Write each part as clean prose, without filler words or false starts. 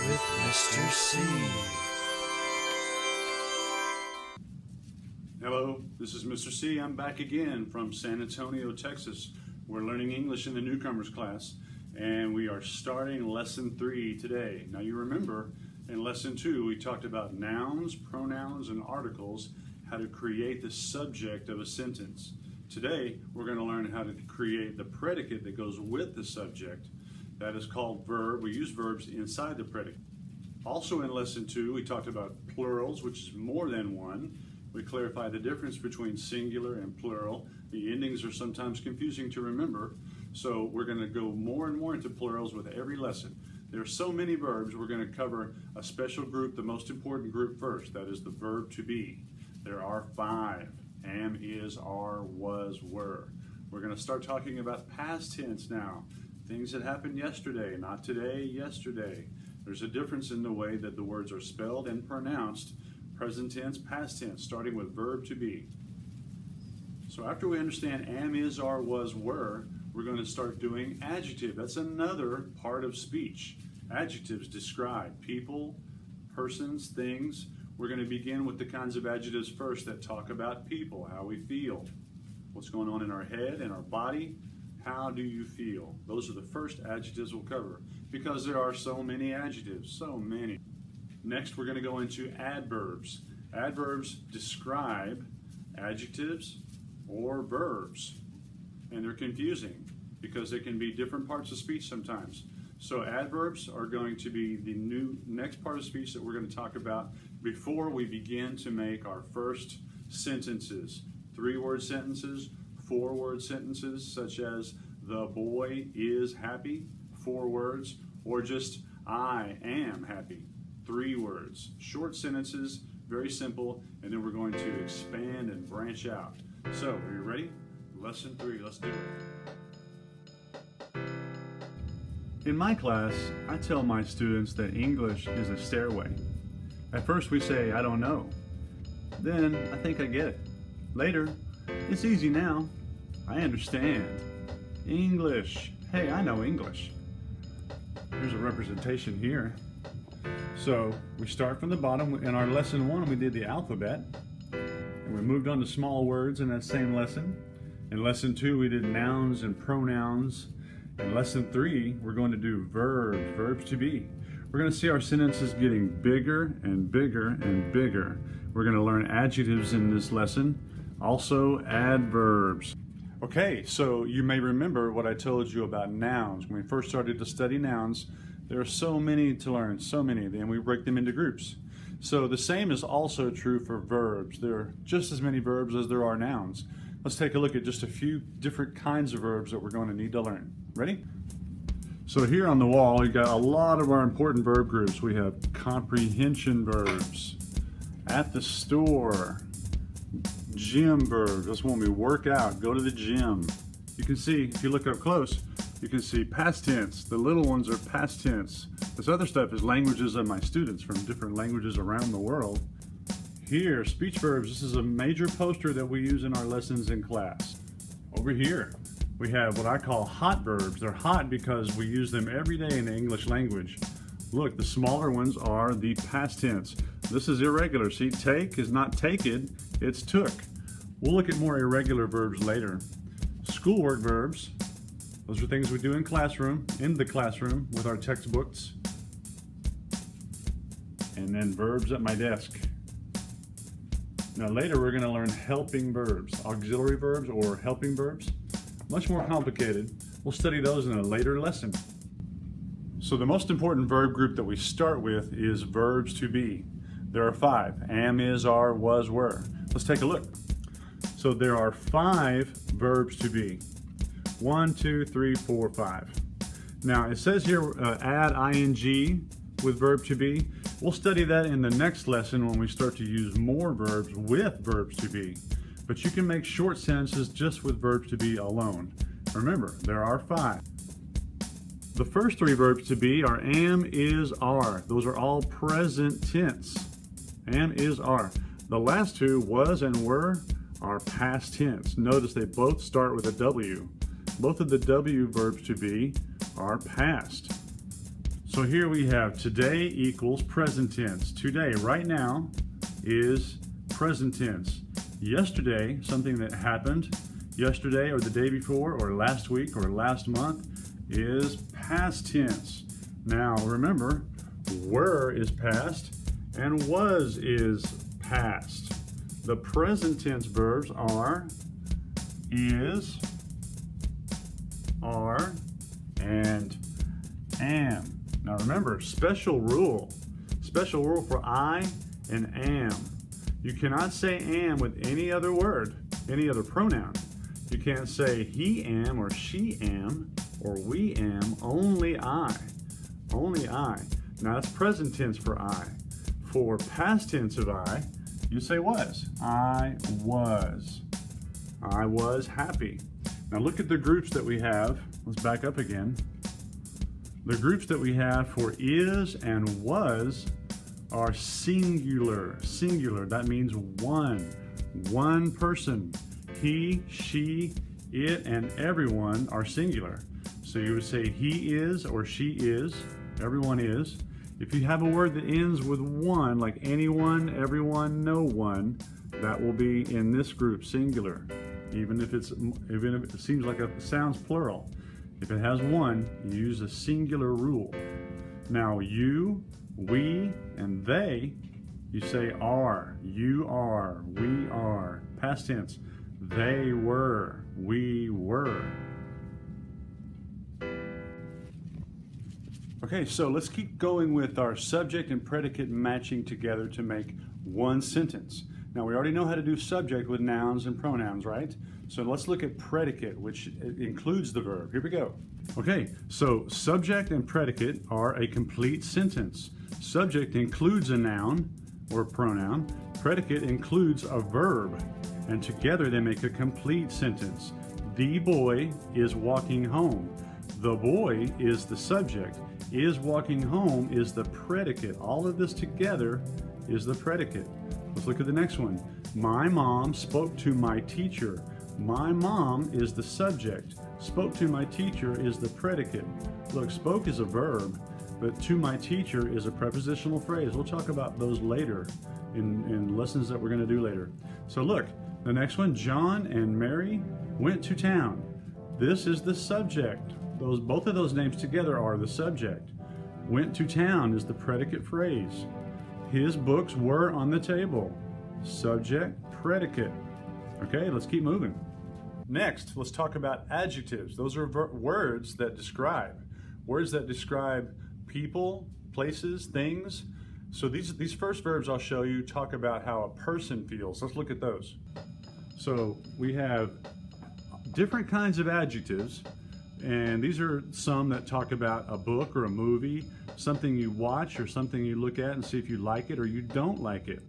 with Mr. C. Hello, this is Mr. C. I'm back again from San Antonio, Texas. We're learning English in the newcomers class, and we are starting lesson 3 today. Now you remember in lesson 2 we talked about nouns, pronouns, and articles, how to create the subject of a sentence. Today we're going to learn how to create the predicate that goes with the subject. That is called verb. We use verbs inside the predicate. Also in lesson 2 we talked about plurals, which is more than one. We clarify the difference between singular and plural. The endings are sometimes confusing to remember, so we're going to go more and more into plurals with every lesson. There are so many verbs, we're going to cover a special group, the most important group first. That is the verb to be. There are 5. Am, is, are, was, were. We're going to start talking about past tense now. Things that happened yesterday, not today, yesterday. There's a difference in the way that the words are spelled and pronounced. Present tense, past tense, starting with verb to be. So after we understand am, is, are, was, were, we're going to start doing adjective. That's another part of speech. Adjectives describe people, persons, things. We're going to begin with the kinds of adjectives first that talk about people, how we feel, what's going on in our head, in our body. How do you feel? Those are the first adjectives we'll cover because there are so many adjectives, so many. Next, we're going to go into adverbs. Adverbs describe adjectives or verbs, and they're confusing because they can be different parts of speech sometimes. So adverbs are going to be the next part of speech that we're going to talk about before we begin to make our first sentences. 3-word sentences, 4-word sentences, such as the boy is happy, 4 words, or just I am happy. 3 words. Short sentences, very simple, and then we're going to expand and branch out. So, are you ready? Lesson 3, let's do it. In my class, I tell my students that English is a stairway. At first we say, I don't know. Then, I think I get it. Later, it's easy now. I understand. English. Hey, I know English. Here's a representation here. So we start from the bottom. In our lesson 1 we did the alphabet, and we moved on to small words in that same lesson. In lesson 2 we did nouns and pronouns. In lesson 3 we're going to do verbs to be. We're going to see our sentences getting bigger and bigger and bigger. We're going to learn adjectives in this lesson, also adverbs. Okay, so you may remember what I told you about nouns. When we first started to study nouns, there are so many to learn, so many, and we break them into groups. So the same is also true for verbs. There are just as many verbs as there are nouns. Let's take a look at just a few different kinds of verbs that we're going to need to learn. Ready? So here on the wall, you got a lot of our important verb groups. We have comprehension verbs, at the store, gym verbs. That's when we work out, go to the gym. You can see, if you look up close, you can see past tense. The little ones are past tense. This other stuff is languages of my students from different languages around the world. Here, speech verbs. This is a major poster that we use in our lessons in class. Over here, we have what I call hot verbs. They're hot because we use them every day in the English language. Look, the smaller ones are the past tense. This is irregular. See, take is not taken, it's took. We'll look at more irregular verbs later. Schoolwork verbs. Those are things we do in the classroom with our textbooks. And then verbs at my desk. Now later we're going to learn helping verbs, auxiliary verbs or helping verbs. Much more complicated. We'll study those in a later lesson. So the most important verb group that we start with is verbs to be. There are 5. Am, is, are, was, were. Let's take a look. So there are 5 verbs to be. 1, 2, 3, 4, 5. Now it says here add ing with verb to be. We'll study that in the next lesson when we start to use more verbs with verbs to be. But you can make short sentences just with verbs to be alone. Remember, there are 5. The first 3 verbs to be are am, is, are. Those are all present tense. Am, is, are. The last 2, was and were, are past tense. Notice they both start with a W. Both of the W verbs to be are past. So here we have today equals present tense. Today, right now, is present tense. Yesterday, something that happened yesterday or the day before or last week or last month, is past tense. Now remember, were is past and was is past. The present tense verbs are is, are, and am. Now remember, special rule for I and am. You cannot say am with any other word, any other pronoun. You can't say he am or she am or we am, only I. Only I. Now that's present tense for I. For past tense of I, you say was. I was. I was happy. Now look at the groups that we have. Let's back up again. The groups that we have for is and was are singular. Singular, that means one. One person. He, she, it, and everyone are singular. So you would say he is or she is. Everyone is. If you have a word that ends with one, like anyone, everyone, no one, that will be in this group, singular. Even if it seems like it sounds plural. If it has one, you use a singular rule. Now you, we, and they, you say are. You are, we are. Past tense. They were, we were. Okay, so let's keep going with our subject and predicate matching together to make one sentence. Now we already know how to do subject with nouns and pronouns, right? So let's look at predicate, which includes the verb. Here we go. Okay, so subject and predicate are a complete sentence. Subject includes a noun or pronoun. Predicate includes a verb. And together they make a complete sentence. The boy is walking home. The boy is the subject. Is walking home is the predicate. All of this together is the predicate. Let's look at the next one. My mom spoke to my teacher. My mom is the subject. Spoke to my teacher is the predicate. Look, spoke is a verb, but to my teacher is a prepositional phrase. We'll talk about those later in lessons that we're going to do later. So look, the next one, John and Mary went to town. This is the subject. Both of those names together are the subject. Went to town is the predicate phrase. His books were on the table. Subject, predicate. Okay, let's keep moving. Next, let's talk about adjectives. Those are words that describe. Words that describe people, places, things. So these first verbs I'll show you talk about how a person feels. Let's look at those. So we have different kinds of adjectives, and these are some that talk about a book or a movie, something you watch or something you look at and see if you like it or you don't like it.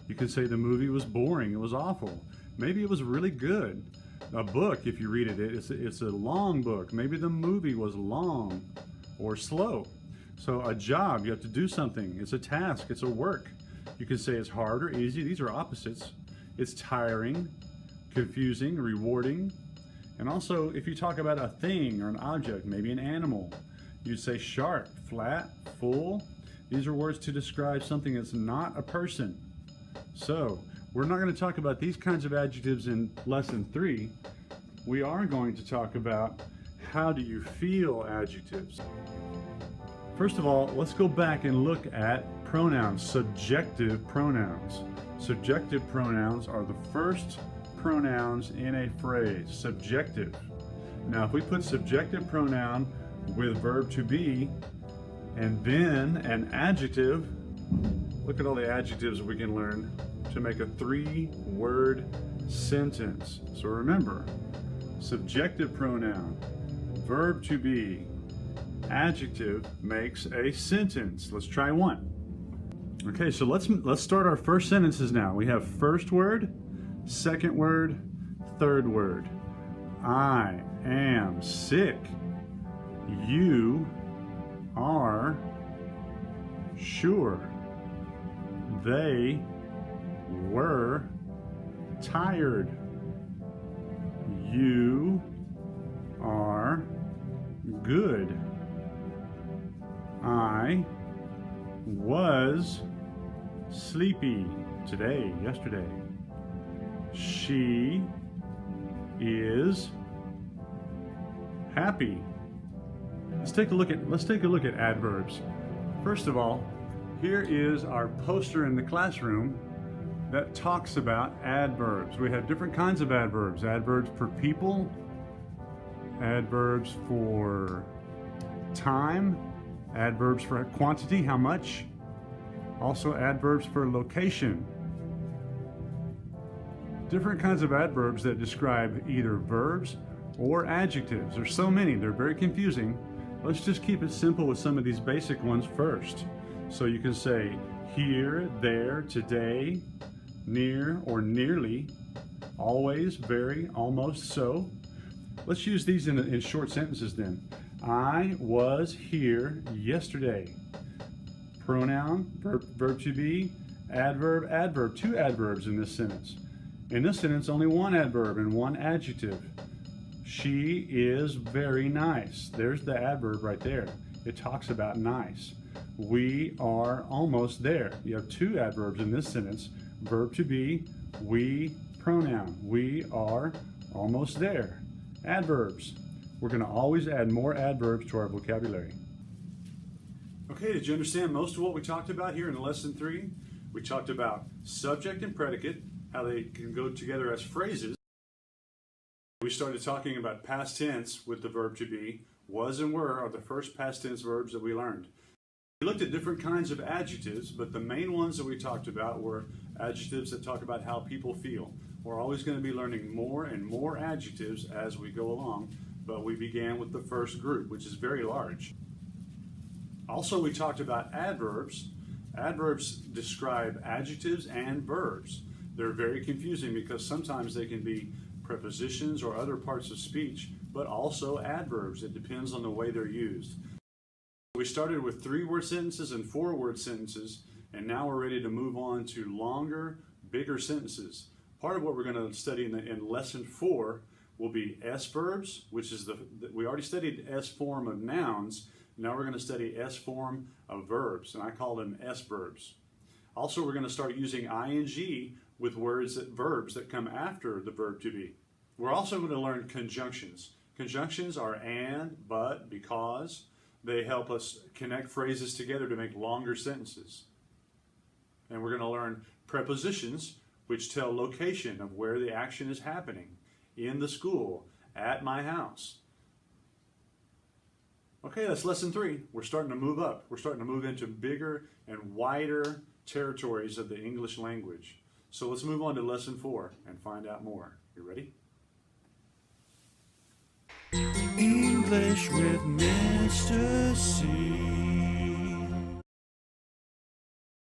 You could say the movie was boring, it was awful. Maybe it was really good. A book, if you read it, it's a long book. Maybe the movie was long or slow. So a job, you have to do something. It's a task, it's a work. You could say it's hard or easy. These are opposites. It's tiring, confusing, rewarding. And also, if you talk about a thing or an object, maybe an animal, you'd say sharp, flat, full. These are words to describe something that's not a person. So, we're not going to talk about these kinds of adjectives in lesson 3. We are going to talk about how do you feel adjectives. First of all, let's go back and look at pronouns, subjective pronouns. Subjective pronouns are the first pronouns in a phrase, subjective. Now, if we put subjective pronoun with verb to be and then an adjective, look at all the adjectives we can learn to make a 3-word sentence. So remember, subjective pronoun, verb to be, adjective makes a sentence. Let's try one. Okay, so let's start our first sentences now. We have first word, second word, third word. I am sick. You are sure. They were tired. You are good. I I was sleepy today, yesterday. She is happy. Let's take a look at adverbs. First of all, here is our poster in the classroom that talks about adverbs. We have different kinds of adverbs. Adverbs for people, adverbs for time, adverbs for quantity, how much, also adverbs for location. Different kinds of adverbs that describe either verbs or adjectives. There's so many, they're very confusing. Let's just keep it simple with some of these basic ones first. So you can say here, there, today, near or nearly, always, very, almost, so. Let's use these in short sentences then. I was here yesterday. Pronoun, verb to be, adverb, adverb. Two adverbs in this sentence. In this sentence, only one adverb and one adjective. She is very nice. There's the adverb right there. It talks about nice. We are almost there. You have two adverbs in this sentence. Verb to be, we, pronoun. We are almost there. Adverbs. We're going to always add more adverbs to our vocabulary. Okay, did you understand most of what we talked about here in lesson 3? We talked about subject and predicate, how they can go together as phrases. We started talking about past tense with the verb to be. Was and were are the first past tense verbs that we learned. We looked at different kinds of adjectives, but the main ones that we talked about were adjectives that talk about how people feel. We're always going to be learning more and more adjectives as we go along, but we began with the first group, which is very large. Also, we talked about adverbs. Adverbs describe adjectives and verbs. They're very confusing because sometimes they can be prepositions or other parts of speech, but also adverbs. It depends on the way they're used. We started with 3-word sentences and 4-word sentences, and now we're ready to move on to longer, bigger sentences. Part of what we're going to study in lesson 4 will be S verbs, which is we already studied S form of nouns. Now we're going to study S form of verbs, and I call them S verbs. Also, we're going to start using ing with verbs that come after the verb to be. We're also going to learn conjunctions. Conjunctions are and, but, because. They help us connect phrases together to make longer sentences. And we're going to learn prepositions, which tell location of where the action is happening. In the school, at my house. Okay, that's lesson 3. We're starting to move up. We're starting to move into bigger and wider territories of the English language. So let's move on to lesson 4 and find out more. You ready? English with Mr. C.